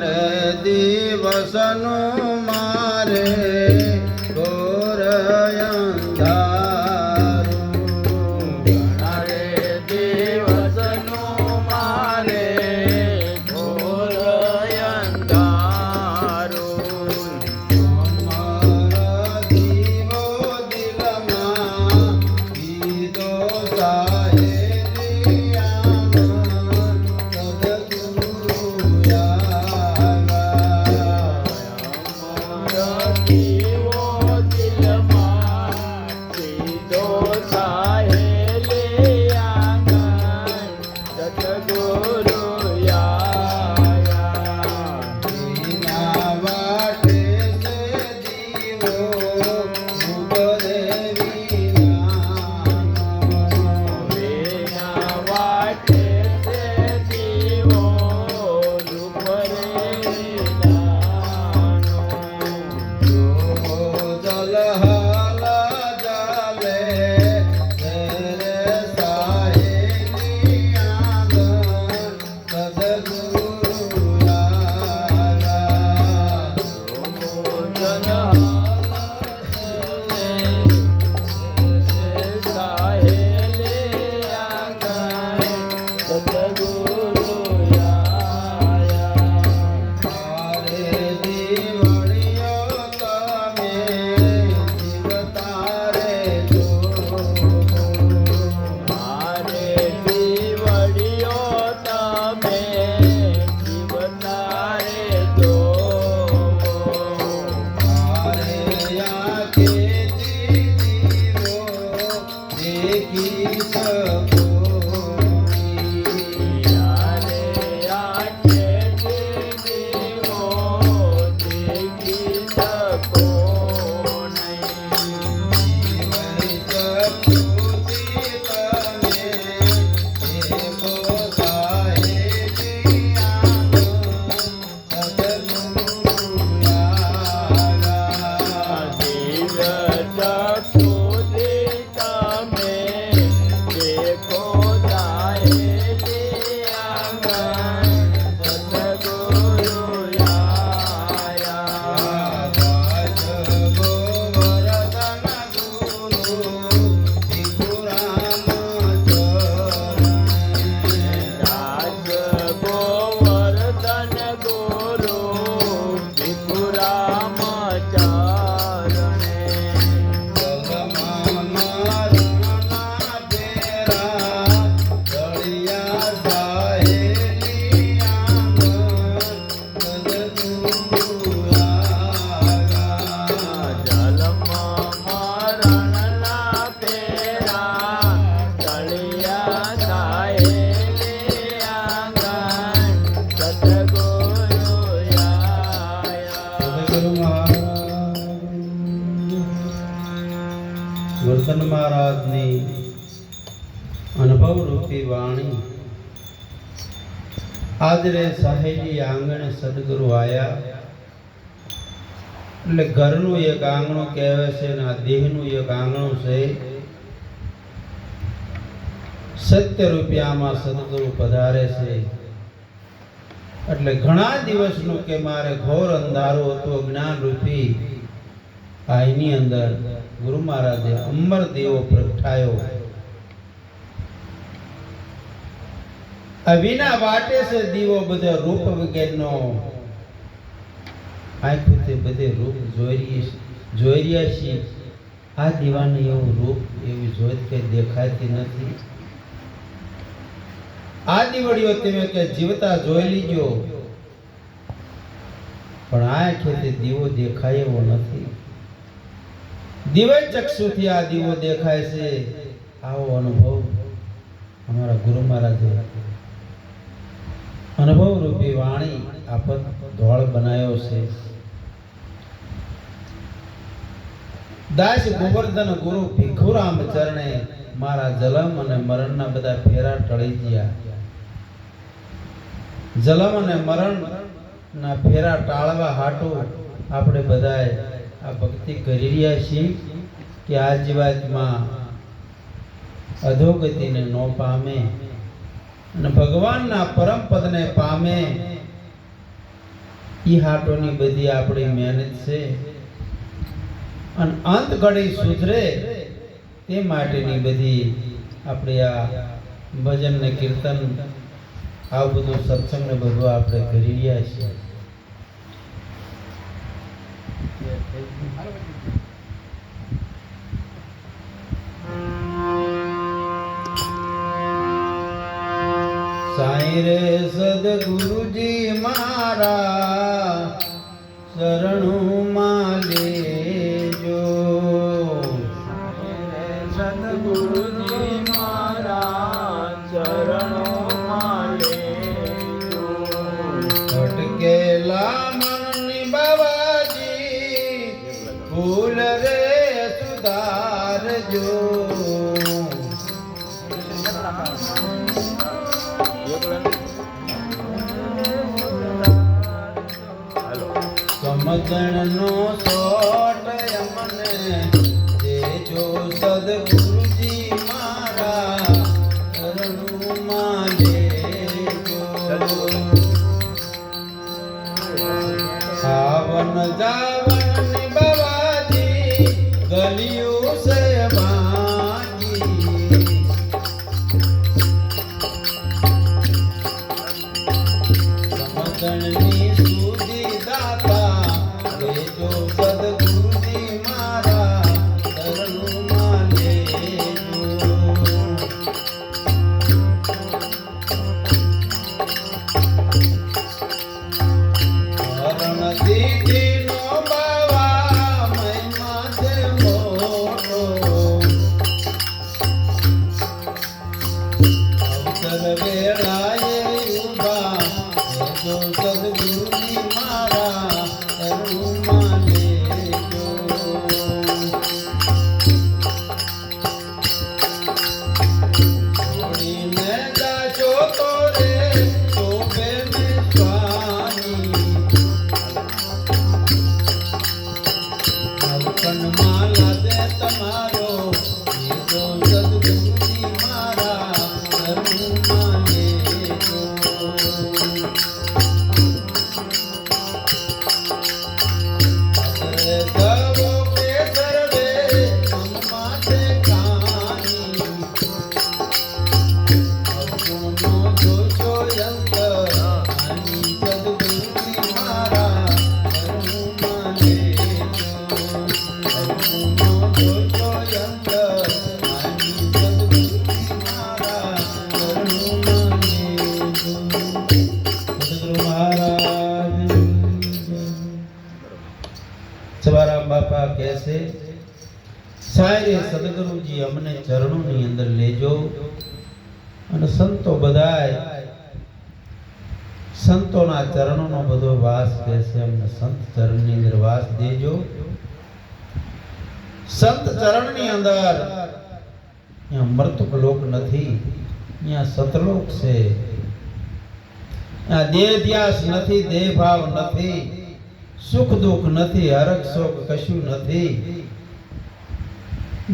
રે દિવસનું મારે ઘોર અંધારું ઘણા રે દિવસનું મારે ઘોર અંધારું મારા દીવો દિલમાં દીધો વર્તન મહારાજની અનુભવ રૂપી વાણી આદરે સાહેલી આંગણે સદગુરુ આયા એટલે ઘરનું એક આંગણું કહેવાય છે અને આ દેહનું એક આંગણું છે. સત્ય રૂપિયામાં સદગુરુ પધારે છે એટલે ઘણા દિવસનું કે મારે ઘોર અંધારું હતું જ્ઞાન રૂપી આઈની અંદર ગુરુ મહારાજે અમર દેવો પ્રગટાયો. આ વિના વાટે છે દીવો બધો રૂપ વગેરેનો આંખોથી બધે રૂપ જોઈ રહ્યા છીએ. આ દીવાને એવું રૂપ એવી જોત કે દેખાતી નથી. આ દીવડીઓ તમે કે જીવતા જોઈ લીજો પણ આંખેથી દીવો દેખાય એવો નથી. દિવ્ય ચક્ષુથી આ દીવો દેખાય છે. આવો અનુભવ અમારા ગુરુ મહારાજે અનુભવ રૂપી વાણી આપત ધોળ બનાવ્યો છે. દાસ ગોવર્ધન ગુરુ ભીખુરામ ચરણે મારા જલમ અને મરણના બધા ફેરા ટળી ગયા. જલમ અને મરણના ફેરા ટાળવા હાટું આપણે બધાએ આ ભક્તિ કરી રહ્યા છીએ કે આ જીવાતમાં અધોગતિને ન પામે અને ભગવાનના પરમ પદને પામે. ઈ હાટોની બધી આપણી મહેનત છે અને અંત ઘડી સુધરે તે માટેની બધી આપણે આ ભજન ને કીર્તન આવું બધું સત્સંગ ને બધું આપણે કરી રહ્યા છીએ. સાઈ રે સદગુરુજી મારા શરણુમાં લેજો. સદગુરુજી મારા ચરણોમાં લેજો. અટકેલા મનની બાબાજી ભૂલ રે સુધારજો. સમજણનો સોટ અમને દેજો સદગુરુજી મારા શરણુમાં લેજો. આવન જાવન બાબાજી ગલિયું છે બાકી. સમજણની સુધી દાતા દેજો સદગુરુજી મારા શરણુમાં લેજો. હરણ દીધીનો બાવા મહિમા છે મોટો. અવસર વેળાએ ઉભા દેજો સદગુરુજી મારા શરણુમાં લેજો. છોડીને જાશો તો રે શોભે ને સ્વામી. નવકણમાં લાદે તમારો દેજો સદગુરુજી મારા શરણુમાં લેજો. સવો કે સર્વે અમ્મા તે કાની. અવગુણનો જોશો યંત્ર આની સદગુરુજી મારા શરણુમાં લેજો. અવગુણનો જોશો યંત્ર આની સદગુરુજી મારા શરણુમાં લેજો. સદગુરુ મહારાજ સવારામ બાપા કહે છે સાયરે સદગુરુજી અમને ચરણોની અંદર લેજો. અને સંતો બધાય સંતોના ચરણોનો બધો વાસ કહે છે અમને સંત ચરણની અંદર વાસ દેજો. સંત ચરણની અંદર અહીંયા મર્તક લોક નથી, અહીંયા સતલોક છે. અહીંયા દેહ ધ્યાસ નથી, દેહ ભાવ નથી, સુખ દુઃખ નથી, હરખ શોક કશું નથી,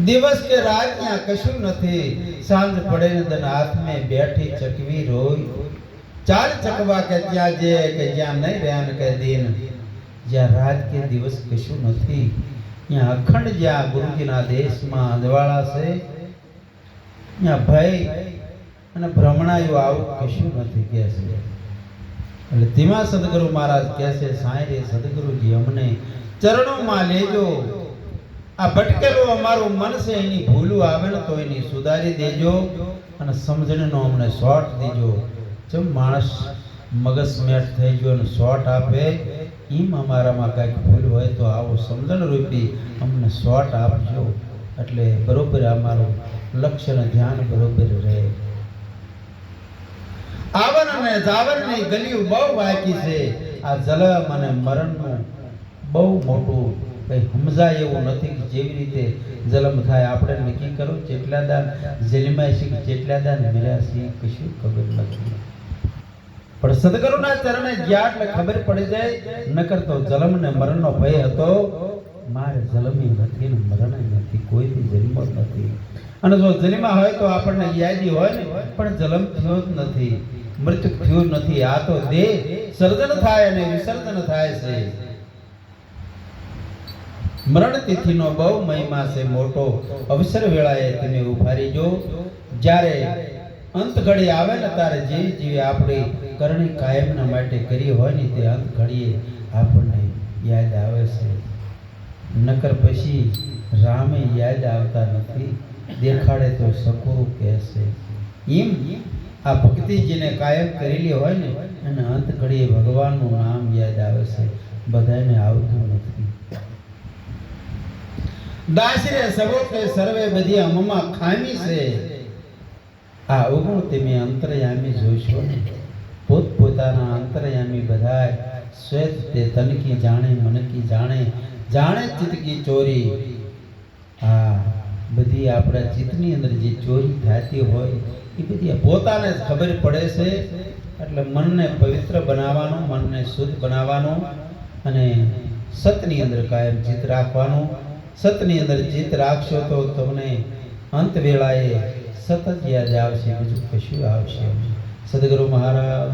દિવસ કે રાત ત્યાં કશું નથી. સાંજ પડે ને તને હાથમે બેઠી ચકવી રોય. ચાર ચકવા કે ત્યાં જે કે જ્યાં નહીં રહ્યા ને કે દિન જ્યાં રાત કે દિવસ કશું નથી. ત્યાં અખંડ જ્યાં ગુરુજીના દેશમાં અંજવાળા છે ત્યાં ભય અને ભ્રમણાયું આવું કશું નથી કે છે. એટલે ધીમા સદગુરુ મહારાજ કહે છે સાંઈ રે સદગુરુજી અમને ચરણોમાં લેજો. આ ભટકેલું અમારું મન છે એની ભૂલું આવે ને તો એની સુધારી દેજો અને સમજણનો અમને શોર્ટ દેજો. જેમ માણસ મગજ મેટ થઈ ગયો અને શોર્ટ આપે એમ અમારામાં કાંઈક ભૂલ હોય તો આવો સમજણ રૂપી અમને શોર્ટ આપજો. એટલે બરોબર અમારું લક્ષ્ય ને ધ્યાન બરોબર રહે. આવન અને જાવનની ગલીઓ બહુ બાકી છે. આ જલમ અને મરણનું બહુ મોટું કઈ સમજાય એવું નથી કે જેવી રીતે જલમ થાય આપણે નક્કી કરો જેટલા દાન જેલમાં છે જેટલા દાન મળ્યા છે કશું ખબર નથી. પણ સદગુરુના ચરણે ગયા એટલે ખબર પડી જાય. નકર તો જલમ ને મરણનો ભય હતો. મારે જલમી નથી ને મરણ નથી, કોઈથી જન્મ નથી. અને જો જન્મા હોય તો આપણને યાદી હોય ને પણ જલમ થયો જ નથી. મૃત્યુ થયું નથી. આ તો દેહ સર્જન થાય અને વિસર્જન થાય છે. મરણ તિથિનો બહુ મહિમા છે મોટો. અવસર વેળાએ તમે ઉભા રહીજો. જ્યારે અંત ઘડી આવે ને ત્યારે જેવી જેવી આપણી કરણી કાયમના માટે કરી હોય ને તે અંત ઘડીએ આપણને યાદ આવે છે. નકર પછી રામે યાદ આવતા નથી. દેખાડે તો સકુરું કહેશે. એમ આ ભક્તિ જેને કાયમ કરેલી હોય ને અને અંત ઘડીએ ભગવાનનું નામ યાદ આવે છે. બધાને આવતું નથી. દાસરે સવો કે સર્વે બધી અમમાં ખામી છે. આ અવગુણ તમે અંતરયામી જોશો ને. પોતપોતાના અંતરયામી બધાય શ્વેત તે તનકી જાણે મનકી જાણે જાણે ચિત્તકી ચોરી. આ બધી આપણા ચિત્તની અંદર જે ચોરી થતી હોય એ બધી પોતાને જ ખબર પડે છે. એટલે મનને પવિત્ર બનાવવાનું, મનને શુદ્ધ બનાવવાનું અને સતની અંદર કાયમ ચિત્ત રાખવાનું. સતની અંદર ચિત્ત રાખશો તો તમને અંત વેળાએ સતત યાદ આવશે, બીજું કશું આવશે. સદગુરુ મહારાજ